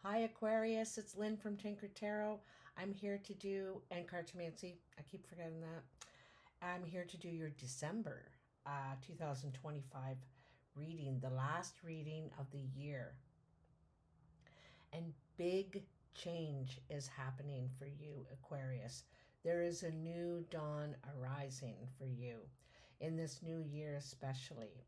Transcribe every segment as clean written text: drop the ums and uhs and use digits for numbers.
Hi Aquarius, it's Lynn from Tinker Tarot. I'm here to do, and Cartomancy, I keep forgetting that. I'm here to do your December 2025 reading, the last reading of the year. And big change is happening for you, Aquarius. There is a new dawn arising for you in this new year, especially.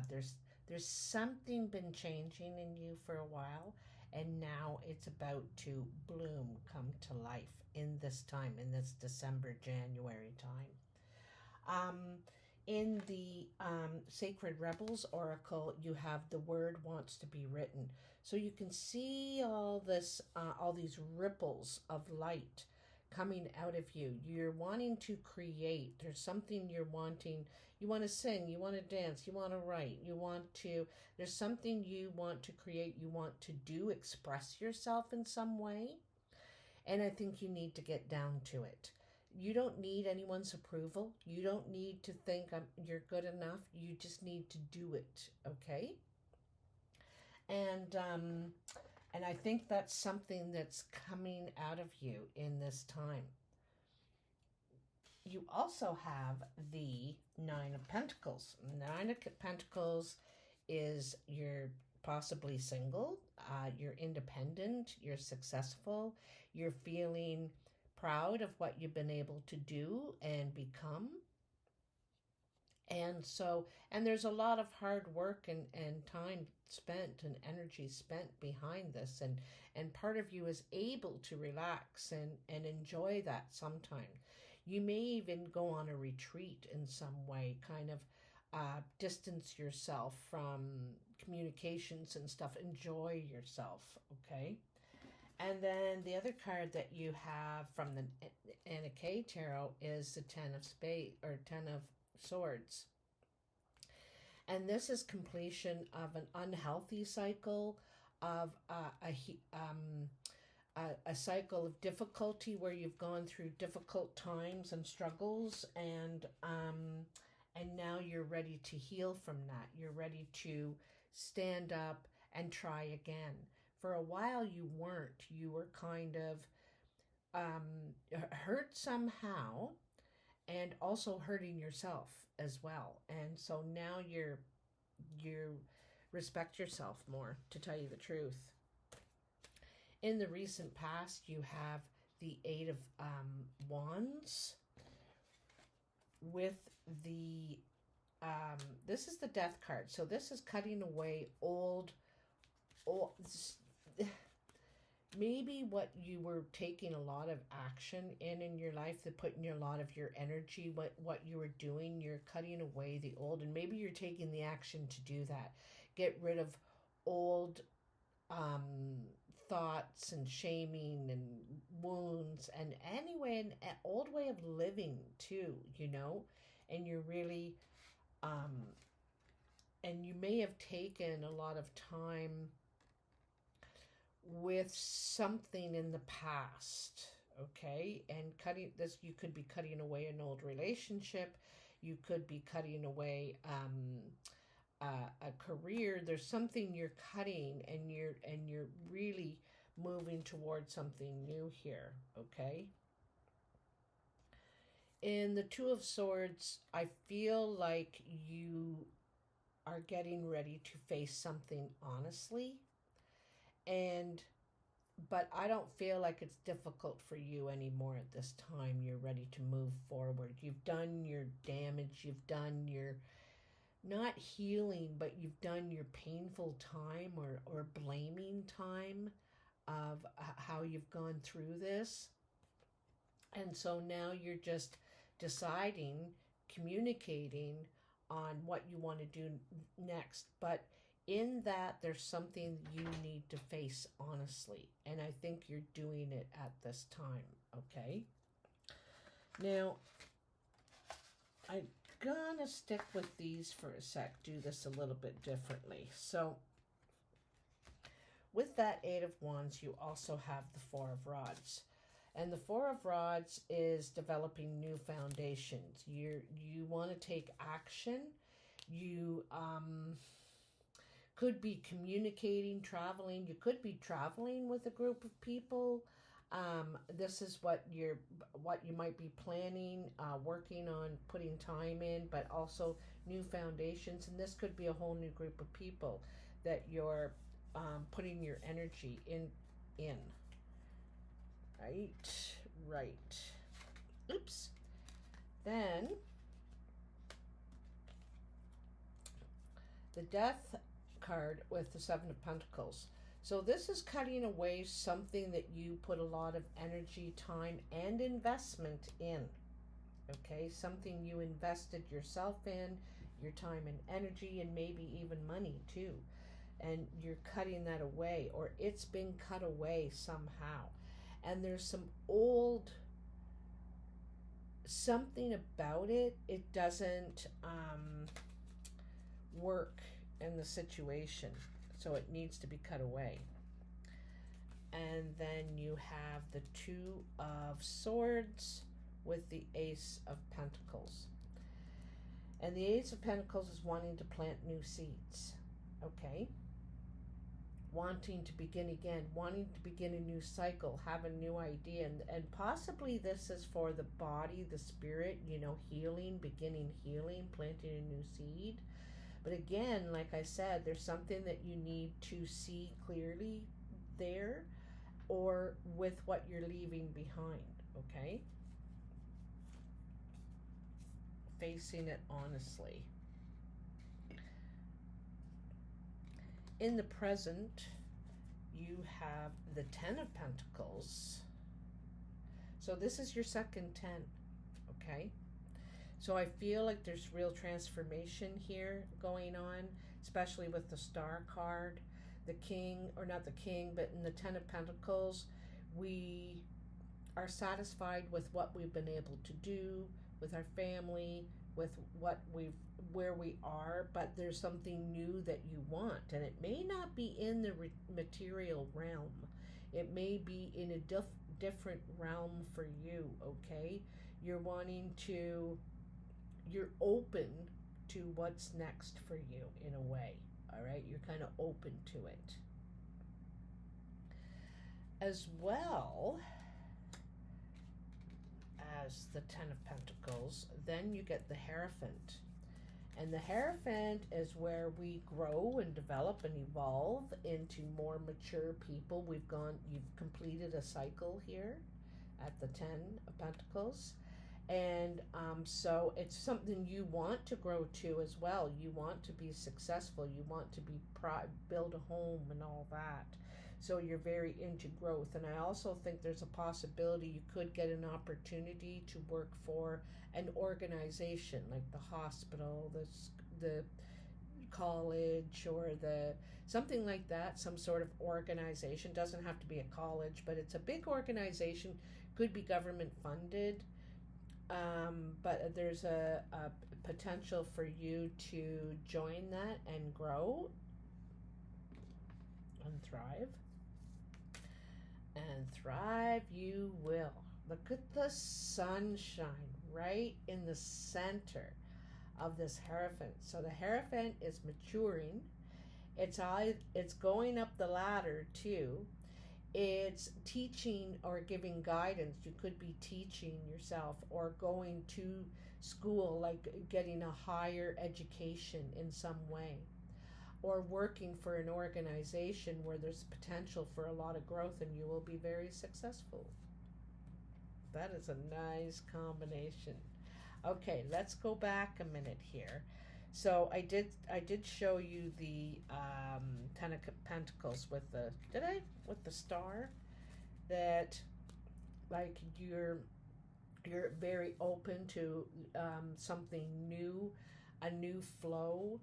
There's something been changing in you for a while, and now it's about to bloom, come to life in this time, in this December, January time. In the Sacred Rebels Oracle, you have the word wants to be written. So you can see all these ripples of light coming out of you. You're wanting to create. There's something you're wanting. You want to sing, you want to dance, you want to write, there's something you want to create, you want to do, express yourself in some way. And I think you need to get down to it. You don't need anyone's approval. You don't need to think you're good enough. You just need to do it, okay? And I think that's something that's coming out of you in this time. You also have the Nine of Pentacles. Nine of Pentacles is you're possibly single, you're independent, you're successful, you're feeling proud of what you've been able to do and become. And there's a lot of hard work and time spent and energy spent behind this. And part of you is able to relax and enjoy that sometimes. You may even go on a retreat in some way, kind of distance yourself from communications and stuff. Enjoy yourself, okay? And then the other card that you have from the Anna K Tarot is the Ten of Swords. And this is completion of an unhealthy cycle, of a cycle of difficulty where you've gone through difficult times and struggles, and now you're ready to heal from that. You're ready to stand up and try again. For a while you weren't. You were kind of hurt somehow, and also hurting yourself as well. And so now you respect yourself more, to tell you the truth. In the recent past, you have the Eight of Wands with the this is the Death card. So this is cutting away old maybe what you were taking a lot of action in your life, that putting a lot of your energy, what you were doing, you're cutting away the old, and maybe you're taking the action to do that. Get rid of old thoughts and shaming and wounds, and anyway, an old way of living too, and you're really and you may have taken a lot of time with something in the past, okay? And cutting this, you could be cutting away an old relationship, you could be cutting away a career. There's something you're cutting, and you're really moving towards something new here, okay? In the Two of Swords, I feel like you are getting ready to face something honestly, but I don't feel like it's difficult for you anymore at this time. You're ready to move forward. You've done your damage. You've done your, not healing, but you've done your painful time or blaming time of how you've gone through this. And so now you're just deciding, communicating on what you want to do next. But in that, there's something you need to face honestly. And I think you're doing it at this time, okay? Now, I'm gonna stick with these for a sec, do this a little bit differently. So, with that Eight of Wands, you also have the Four of Rods. And the Four of Rods is developing new foundations. You want to take action. You Could be communicating, traveling. You could be traveling with a group of people. This is what you might be planning, working on, putting time in, but also new foundations. And this could be a whole new group of people that you're putting your energy in. Right. Oops. Then the Death card with the Seven of Pentacles. So this is cutting away something that you put a lot of energy, time, and investment in. Okay, something you invested yourself in, your time and energy, and maybe even money too. And you're cutting that away, or it's been cut away somehow. And there's some old, something about it, it doesn't work in the situation. So it needs to be cut away. And then you have the Two of Swords with the Ace of Pentacles. And the Ace of Pentacles is wanting to plant new seeds. Okay? Wanting to begin again, wanting to begin a new cycle, have a new idea. And possibly this is for the body, the spirit, healing, beginning healing, planting a new seed. But again, like I said, there's something that you need to see clearly there, or with what you're leaving behind, okay? Facing it honestly. In the present, you have the Ten of Pentacles. So this is your second 10, okay? So I feel like there's real transformation here going on, especially with the Star card, the King, or not the King, but in the Ten of Pentacles, we are satisfied with what we've been able to do with our family, with where we are, but there's something new that you want, and it may not be in the material realm. It may be in a different realm for you, okay? You're open to what's next for you in a way, all right? You're kind of open to it. As well as the Ten of Pentacles, then you get the Hierophant. And the Hierophant is where we grow and develop and evolve into more mature people. You've completed a cycle here at the Ten of Pentacles. And so it's something you want to grow to as well. You want to be successful. You want to build a home and all that. So you're very into growth. And I also think there's a possibility you could get an opportunity to work for an organization like the hospital, the college, or something like that, some sort of organization. Doesn't have to be a college, but it's a big organization, could be government funded. But there's a potential for you to join that and grow and thrive. And thrive you will. Look at the sunshine right in the center of this Hierophant. So the Hierophant is maturing. It's going up the ladder too. It's teaching or giving guidance. You could be teaching yourself or going to school, like getting a higher education in some way, or working for an organization where there's potential for a lot of growth and you will be very successful. That is a nice combination. Okay, let's go back a minute here. So I did show you the Ten of Pentacles with the star, that like you're very open to something new, a new flow.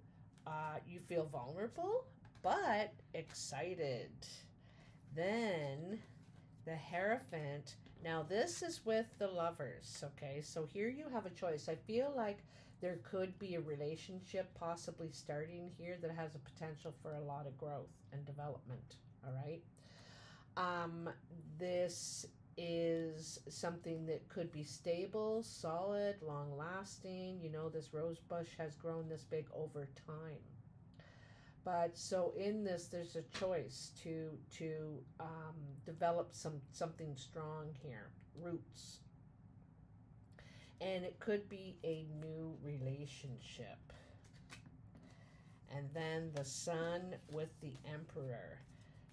You feel vulnerable but excited. Then the Hierophant. Now this is with the Lovers, okay? So here you have a choice. I feel like there could be a relationship possibly starting here that has a potential for a lot of growth and development, all right? This is something that could be stable, solid, long-lasting. This rose bush has grown this big over time. But so in this, there's a choice to develop something strong here, roots, and it could be a new relationship. And then the Sun with the Emperor.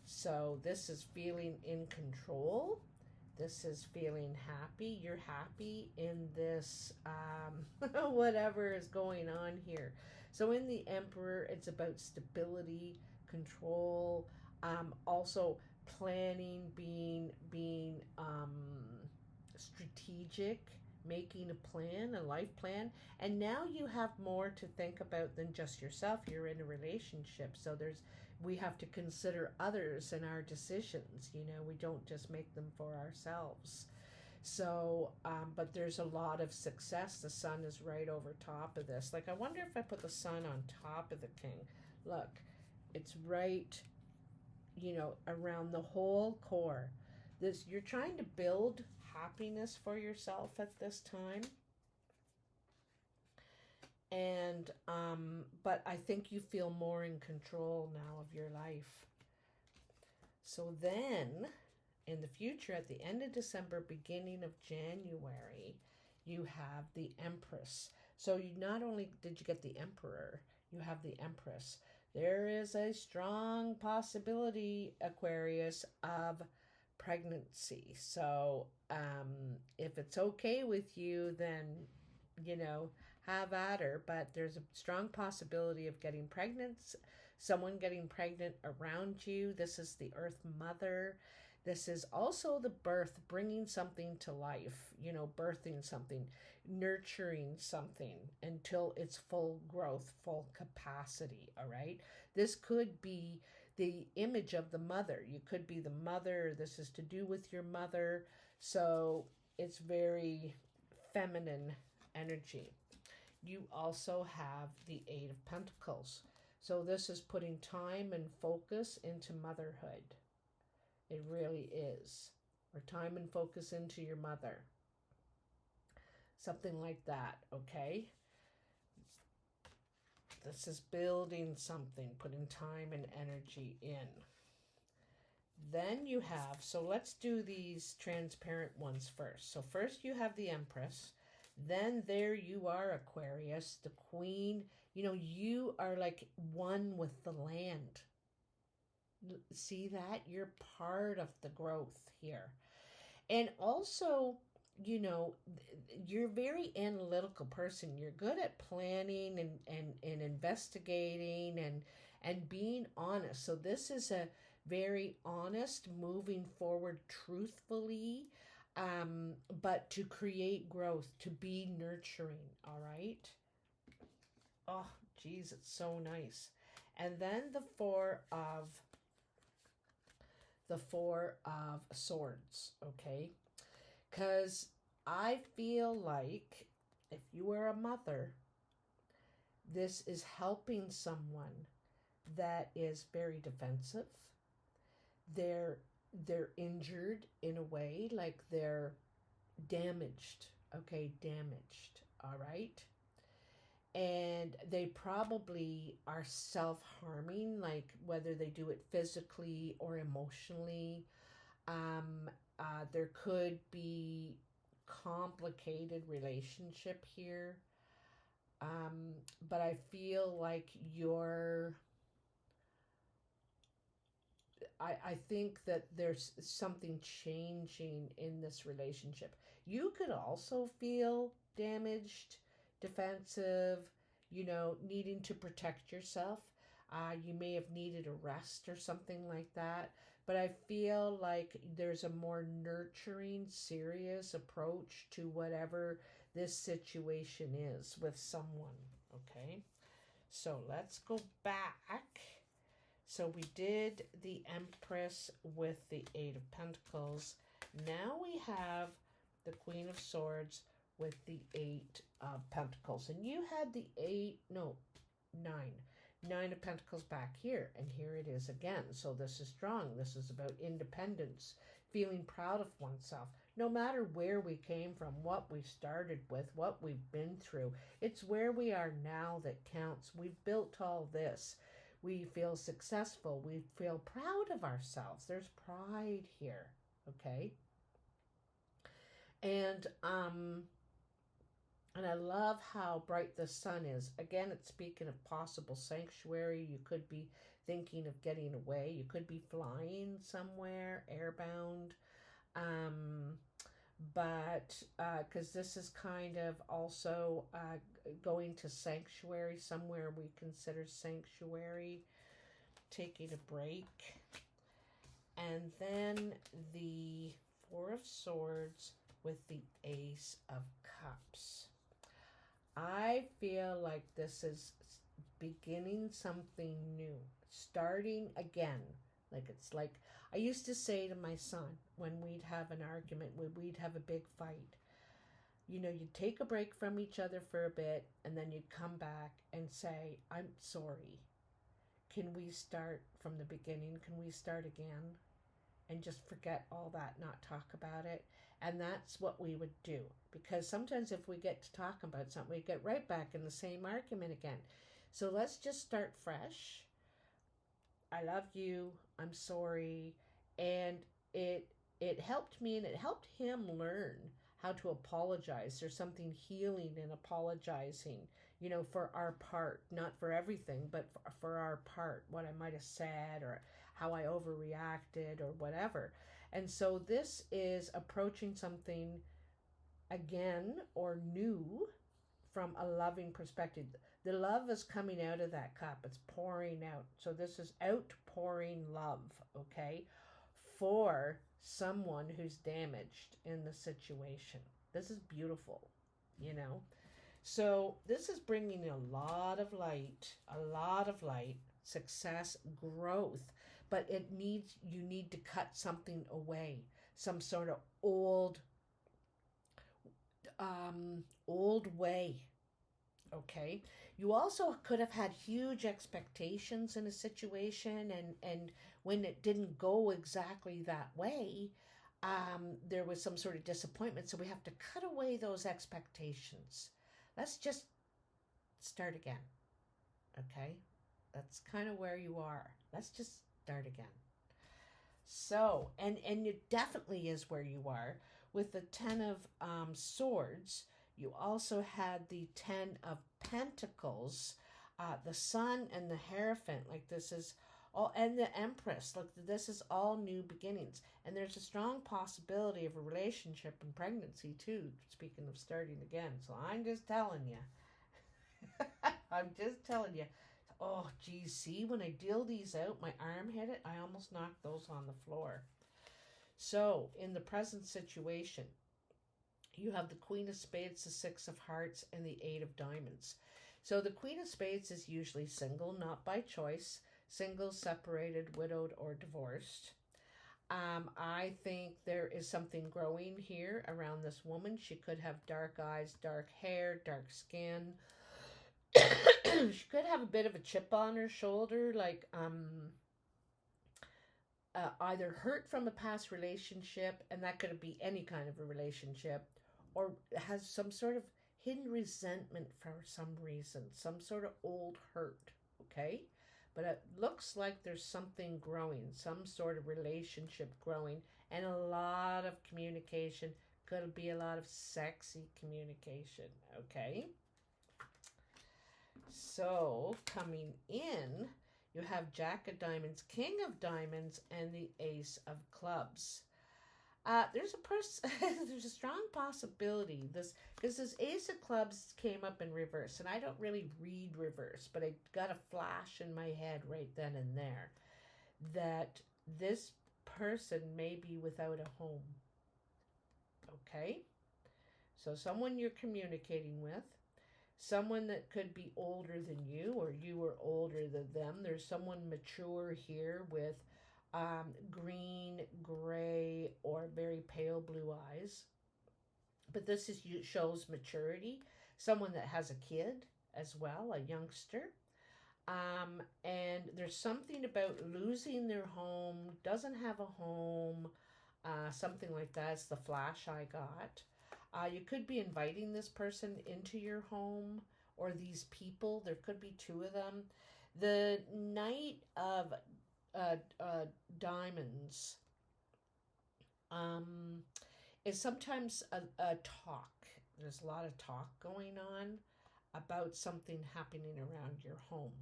So this is feeling in control. This is feeling happy. You're happy in this whatever is going on here. So in the Emperor, it's about stability, control, also planning, being strategic, making a plan, a life plan. And now you have more to think about than just yourself. You're in a relationship, so we have to consider others in our decisions. We don't just make them for ourselves. So, but there's a lot of success. The Sun is right over top of this. Like, I wonder if I put the Sun on top of the King. Look, it's right, around the whole core. You're trying to build happiness for yourself at this time. And but I think you feel more in control now of your life. So then in the future, at the end of December, beginning of January, you have the Empress. So you not only did you get the Emperor, you have the Empress. There is a strong possibility, Aquarius, of pregnancy. So if it's okay with you, then have at her. But there's a strong possibility of getting pregnant, someone getting pregnant around you. This is the Earth Mother. This is also the birth, bringing something to life, birthing something, nurturing something until its full growth, full capacity. All right. This could be the image of the mother. You could be the mother. This is to do with your mother. So it's very feminine energy. You also have the Eight of Pentacles. So this is putting time and focus into motherhood. It really is. Or time and focus into your mother. Something like that, okay? This is building something, putting time and energy in. Then you have, so let's do these transparent ones first. So first you have the Empress. Then there you are, Aquarius, the Queen. You are like one with the land. See that? You're part of the growth here. And also, you're a very analytical person. You're good at planning and investigating and being honest. So this is a very honest, moving forward truthfully, but to create growth, to be nurturing, all right? Oh, geez, it's so nice. And then the Four of Swords, okay? Because I feel like if you are a mother, this is helping someone that is very defensive. They're injured in a way, like they're damaged, okay? Damaged, all right? And they probably are self-harming, like whether they do it physically or emotionally. There could be complicated relationship here. But I feel like I think that there's something changing in this relationship. You could also feel damaged, defensive, needing to protect yourself. You may have needed a rest or something like that. But I feel like there's a more nurturing, serious approach to whatever this situation is with someone, okay? So let's go back. So we did the Empress with the Eight of Pentacles. Now we have the Queen of Swords with the Eight of Pentacles. And you had the Nine of Pentacles back here. And here it is again. So this is strong. This is about independence, feeling proud of oneself. No matter where we came from, what we started with, what we've been through, it's where we are now that counts. We've built all this. We feel successful. We feel proud of ourselves. There's pride here, okay? And I love how bright the sun is. Again, it's speaking of possible sanctuary. You could be thinking of getting away. You could be flying somewhere, airbound. But because this is kind of also going to sanctuary, somewhere we consider sanctuary, taking a break. And then the Four of Swords with the Ace of Cups. I feel like this is beginning something new, starting again. It's like I used to say to my son when we'd have an argument, when we'd have a big fight, you'd take a break from each other for a bit and then you'd come back and say, I'm sorry. Can we start from the beginning? Can we start again? And just forget all that, not talk about it. And that's what we would do. Because sometimes if we get to talk about something, we get right back in the same argument again. So let's just start fresh. I love you. I'm sorry. And it helped me and it helped him learn how to apologize. There's something healing in apologizing, for our part, not for everything, but for our part, what I might have said or how I overreacted or whatever. And so this is approaching something again or new from a loving perspective. The love is coming out of that cup. It's pouring out. So this is outpouring love, okay, for someone who's damaged in the situation. This is beautiful, So this is bringing a lot of light, success, growth. But you need to cut something away, some sort of old way. Okay. You also could have had huge expectations in a situation, and when it didn't go exactly that way, there was some sort of disappointment. So we have to cut away those expectations. Let's just start again. Okay. That's kind of where you are. Let's just start again. So, and it definitely is where you are. With the Ten of Swords, you also had the Ten of Pentacles, the Sun and the Hierophant. Like this is all, and the Empress. Look, this is all new beginnings. And there's a strong possibility of a relationship and pregnancy too, speaking of starting again. So I'm just telling you. I'm just telling you. Oh, geez, see, when I deal these out, my arm hit it. I almost knocked those on the floor. So, in the present situation, you have the Queen of Spades, the Six of Hearts, and the Eight of Diamonds. So, the Queen of Spades is usually single, not by choice, single, separated, widowed, or divorced. I think there is something growing here around this woman. She could have dark eyes, dark hair, dark skin. She could have a bit of a chip on her shoulder, like either hurt from a past relationship, and that could be any kind of a relationship, or has some sort of hidden resentment for some reason, some sort of old hurt, okay? But it looks like there's something growing, some sort of relationship growing, and a lot of communication. Could be a lot of sexy communication, okay? So, coming in, you have Jack of Diamonds, King of Diamonds, and the Ace of Clubs. There's a strong possibility, because this Ace of Clubs came up in reverse, and I don't really read reverse, but I got a flash in my head right then and there, that this person may be without a home. Okay? So someone you're communicating with, someone that could be older than you, or you are older than them. There's someone mature here with green, gray, or very pale blue eyes. But this shows maturity. Someone that has a kid as well, a youngster. And there's something about losing their home, doesn't have a home, something like that. It's the flash I got. You could be inviting this person into your home, or these people. There could be two of them. The Knight of Diamonds is sometimes a talk. There's a lot of talk going on about something happening around your home.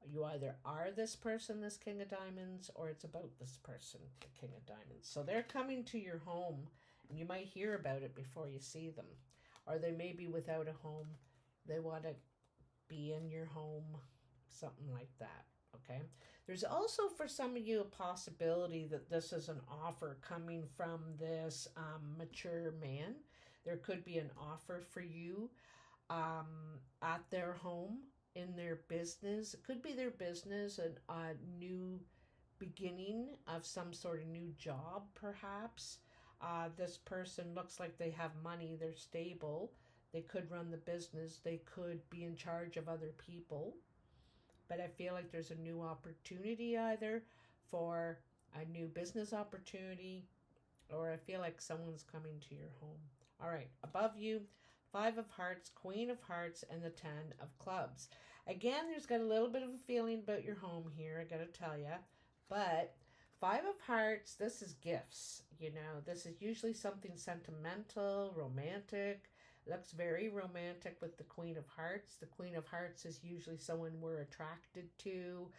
You either are this person, this King of Diamonds, or it's about this person, the King of Diamonds. So they're coming to your home, and you might hear about it before you see them. Or they may be without a home. They want to be in your home, something like that. Okay. There's also for some of you a possibility that this is an offer coming from this mature man. There could be an offer for you at their home, in their business. It could be their business, a new beginning of some sort of new job, perhaps. This person looks like they have money, they're stable, they could run the business, they could be in charge of other people. But I feel like there's a new opportunity either for a new business opportunity, or I feel like someone's coming to your home. All right, above you, Five of Hearts, Queen of Hearts, and the Ten of Clubs. Again, there's got a little bit of a feeling about your home here, I gotta tell you. But Five of Hearts, this is gifts. You know, this is usually something sentimental, romantic. Looks very romantic with the Queen of Hearts. The Queen of Hearts is usually someone we're attracted to,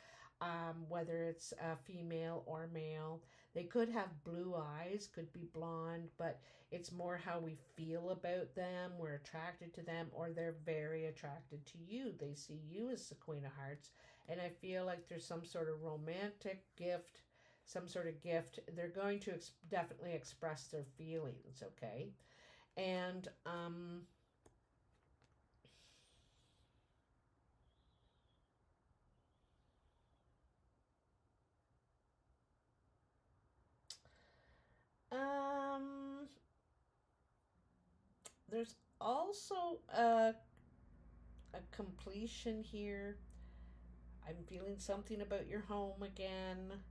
whether it's a female or male. They could have blue eyes, could be blonde, but it's more how we feel about them. We're attracted to them, or they're very attracted to you. They see you as the Queen of Hearts, and I feel like there's some sort of romantic gift, some sort of gift. They're going to definitely express their feelings, okay? And there's also a completion here. I'm feeling something about your home again.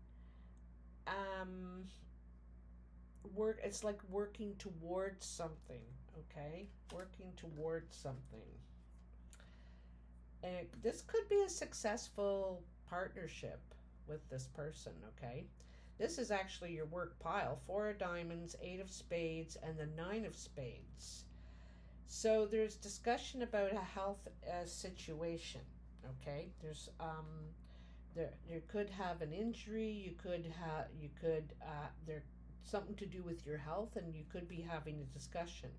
It's like working towards something, okay? Working towards something. And this could be a successful partnership with this person, okay? This is actually your work pile. Four of Diamonds, Eight of Spades, and the Nine of Spades. So there's discussion about a health situation, okay? There could have an injury. There something to do with your health, and you could be having a discussion.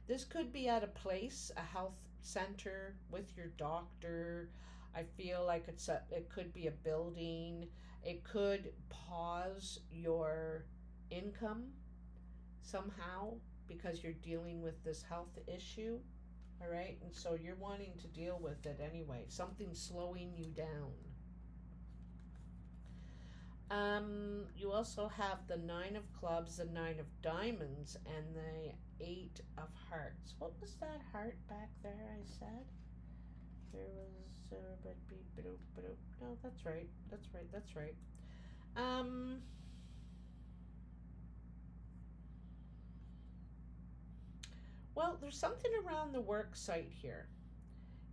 This could be at a place, a health center with your doctor. I feel like it could be a building. It could pause your income somehow because you're dealing with this health issue. All right, and so you're wanting to deal with it anyway. Something's slowing you down. You also have the Nine of Clubs, the Nine of Diamonds, and the Eight of Hearts. What was that heart back there I said? There was, no, that's right. Well, there's something around the work site here.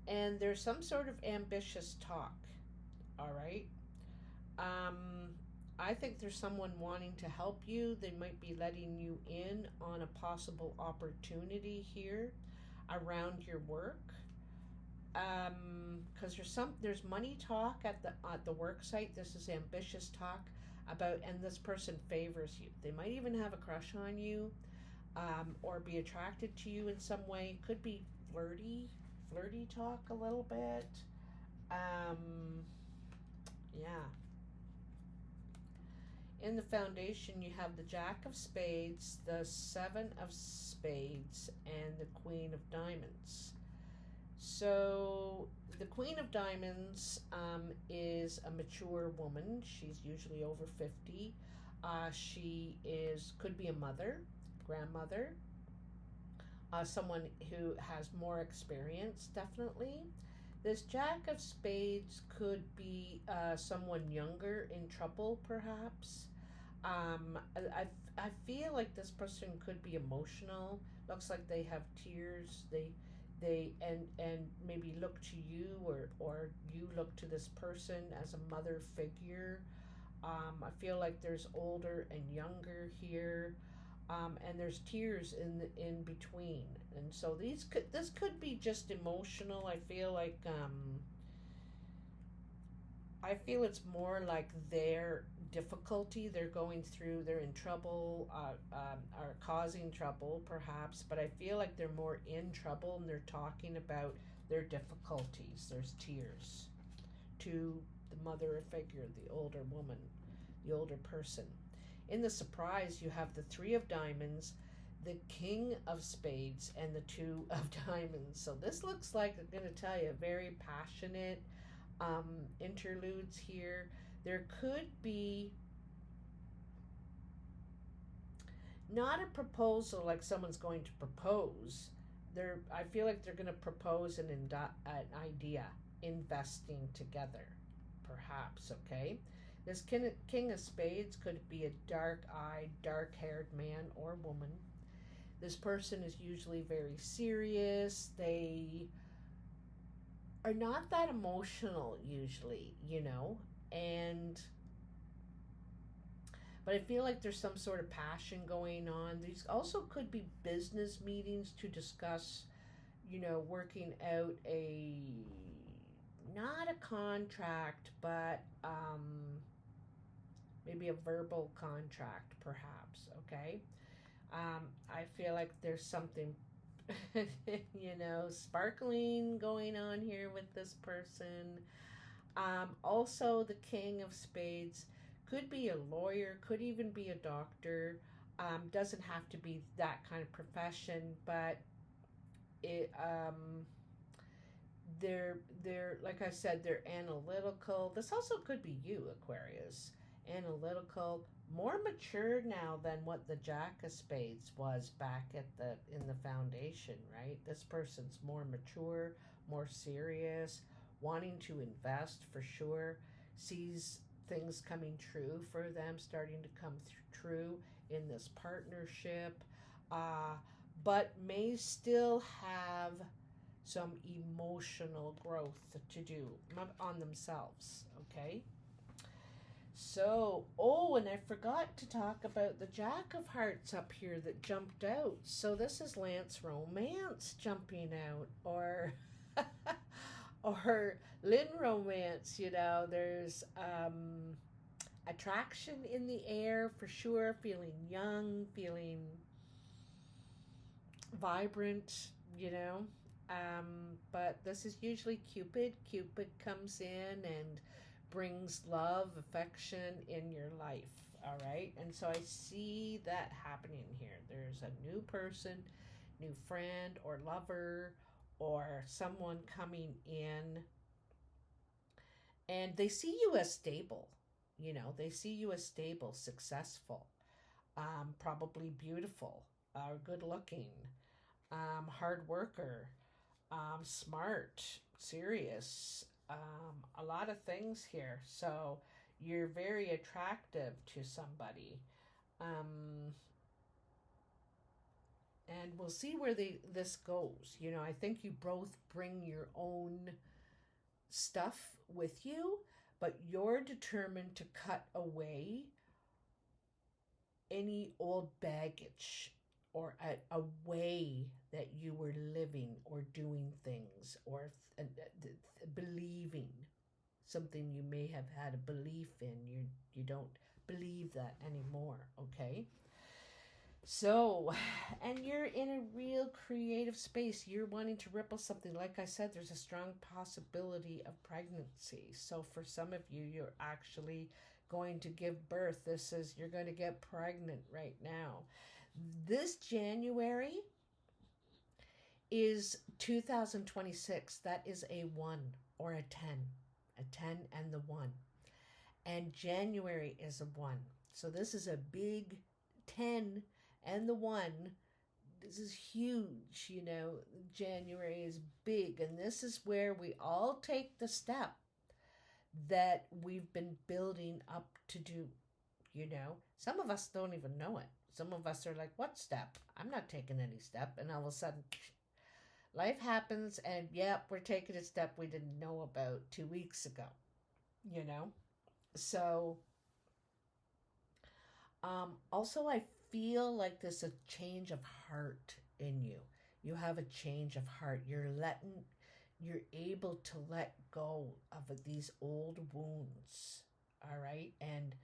And there's some sort of ambitious talk. All right? I think there's someone wanting to help you. They might be letting you in on a possible opportunity here around your work. Because there's money talk at the work site. This is ambitious talk about, and this person favors you. They might even have a crush on you, or be attracted to you in some way. Could be flirty talk a little bit. Yeah. In the foundation, you have the Jack of Spades, the Seven of Spades, and the Queen of Diamonds. So the Queen of Diamonds is a mature woman. She's usually over 50. She could be a mother, grandmother, someone who has more experience, definitely. This Jack of Spades could be someone younger in trouble, perhaps. I feel like this person could be emotional. Looks like they have tears. and maybe look to you, or you look to this person as a mother figure. I feel like there's older and younger here, and there's tears in between, and so this could be just emotional. I feel it's more like their difficulty they're going through. They're in trouble, are causing trouble, perhaps. But I feel like they're more in trouble, and they're talking about their difficulties. There's tears to the mother figure, the older woman, the older person. In the surprise, you have the Three of Diamonds, the King of Spades, and the Two of Diamonds. So this looks like, I'm going to tell you, very passionate interludes here. There could be not a proposal like someone's going to propose. I feel like they're going to propose an idea, investing together, perhaps. Okay, this King of Spades could be a dark-eyed, dark-haired man or woman. This person is usually very serious. They are not that emotional usually, but I feel like there's some sort of passion going on. These also could be business meetings to discuss, working out not a contract, but maybe a verbal contract, perhaps. Okay. I feel like there's something sparkling going on here with this person. Also, the King of Spades could be a lawyer, could even be a doctor. Doesn't have to be that kind of profession, but they're like I said, they're analytical. This also could be you, Aquarius. Analytical, more mature now than what the Jack of Spades was back in the foundation, right? This person's more mature, more serious, wanting to invest for sure, sees things coming true for them, starting to come true in this partnership, but may still have some emotional growth to do on themselves, okay? So, and I forgot to talk about the Jack of Hearts up here that jumped out. So this is Lance Romance jumping out, or or Lynn Romance. There's attraction in the air for sure. Feeling young, feeling vibrant. But this is usually Cupid. Cupid comes in and brings love, affection in your life. All right. And so I see that happening here. There's a new person, new friend or lover, or someone coming in, and they see you as stable. They see you as stable, successful, probably beautiful, good looking, hard worker, smart, serious, a lot of things here. So you're very attractive to somebody. And we'll see where this goes. I think you both bring your own stuff with you, but you're determined to cut away any old baggage or a way that you were living or doing things, or believing something you may have had a belief in. You don't believe that anymore, okay? So, and you're in a real creative space. You're wanting to ripple something. Like I said, there's a strong possibility of pregnancy. So for some of you, you're actually going to give birth. You're going to get pregnant right now. This January is 2026. That is a 1 or a 10. A 10 and the 1. And January is a 1. So this is a big 10 and the 1. This is huge, January is big. And this is where we all take the step that we've been building up to do, Some of us don't even know it. Some of us are like, what step? I'm not taking any step. And all of a sudden, Life happens, and yep, we're taking a step we didn't know about 2 weeks ago, you know? So, also, I feel like there's a change of heart in you. You have a change of heart. You're able to let go of these old wounds, all right? And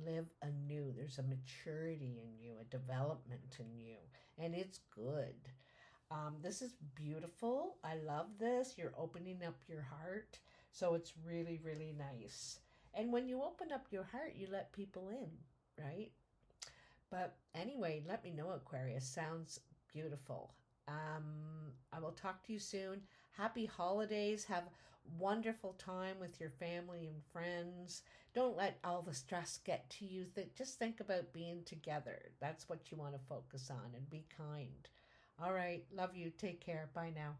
live anew. There's a maturity in you, a development in you, and it's good. This is beautiful. I love this. You're opening up your heart. So it's really, really nice. And when you open up your heart, you let people in, right? But anyway, let me know, Aquarius. Sounds beautiful. I will talk to you soon. Happy holidays. Have wonderful time with your family and friends. Don't let all the stress get to you. Just think about being together. That's what you want to focus on, and be kind. All right. Love you. Take care. Bye now.